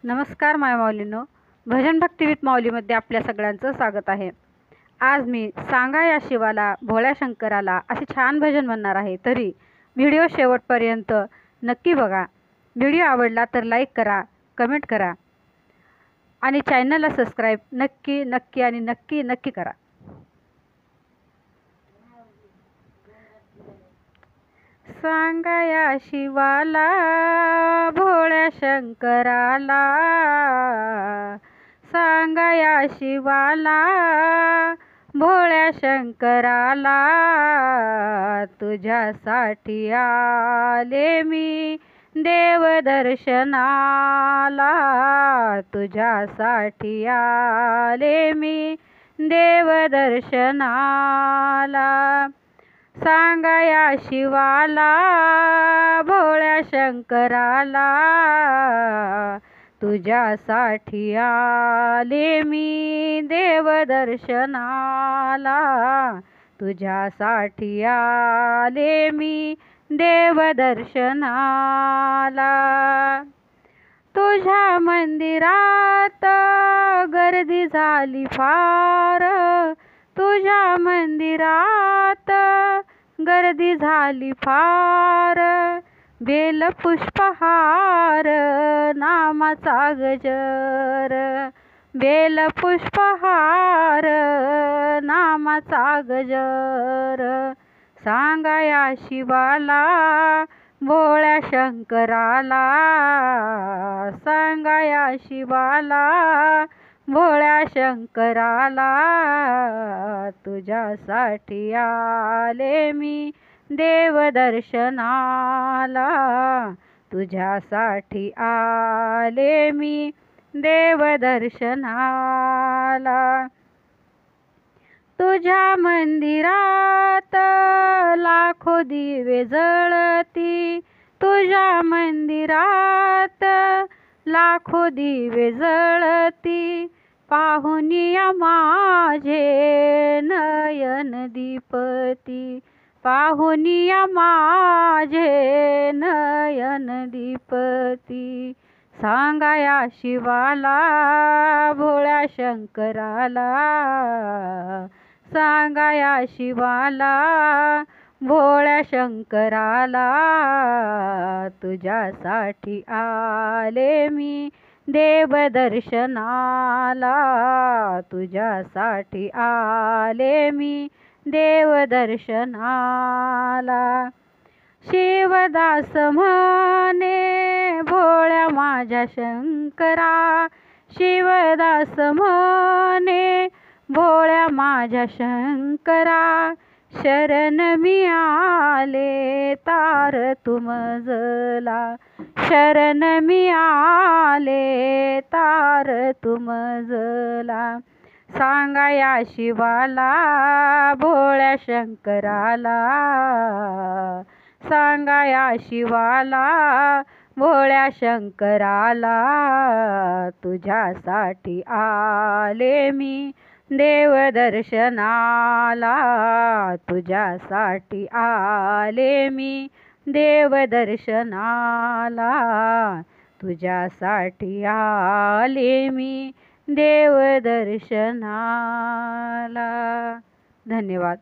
नमस्कार मायमाऊलींनो, भजन भक्ती विथ माऊलीमध्ये आपल्या सगळ्यांचं स्वागत आहे। आज मी सांगा या शिवाला भोळ्या शंकराला असे छान भजन म्हणणार आहे, तरी व्हिडिओ शेवटपर्यंत नक्की बघा। व्हिडिओ आवडला तर लाईक करा, कमेंट करा आणि चॅनलला सबस्क्राईब नक्की नक्की आणि नक्की नक्की करा। सांगा या शिवाला भोळ्या शंकराला, सांगा या शिवाला भोळ्या शंकराला, तुझ्यासाठी आले मी देव दर्शनाला, तुझ्यासाठी आले मी देव दर्शनाला। सांगा या शिवाला भोळ्या शंकराला, तुझ्यासाठी आले मी देव दर्शनाला, तुझ्यासाठी आले मी देव दर्शनाला। तुझ्या मंदिरात गर्दी झाली फार, तुझ्या मंदिरात गर्दी झाली फार, बेल पुष्पहार नामाचा गजर, बेल पुष्पहार नामाचा गजर। सांगा या शिवाला भोळ्या शंकराला, सांगा या शिवाला भोळ्या शंकराला, तुझ्यासाठी आले मी देव दर्शनाला, तुझ्यासाठी आले मी देव दर्शनाला। तुझ्या मंदिरात लाखो दिवे जळती, तुझ्या मंदिरात लाखो दिवे जळती, पाहुनिया माझे नयन दीपती, पाहुनिया माझे नयन दीपती। सांगा या शिवाला भोळ्या शंकराला, सांगा या शिवाला भोळ्या शंकराला, तुझ्यासाठी आले मी देव दर्शनाला, तुझ्यासाठी आले मी देव दर्शनाला। शिवदास म्हणे भोळ्या माझ्या शंकरा, शिवदास म्हणे भोळ्या माझ्या शंकरा, शरण मी आले तार तुमजला, शरण मी आले तार तुमजला। सांगा या शिवाला भोळ्या शंकराला, सांगा या शिवाला भोळ्या शंकराला, तुझ्यासाठी आले मी देव दर्शनाला, तुझ्यासाठी आले मी देव दर्शनाला, तुझ्यासाठी आले मी देव दर्शनाला। धन्यवाद।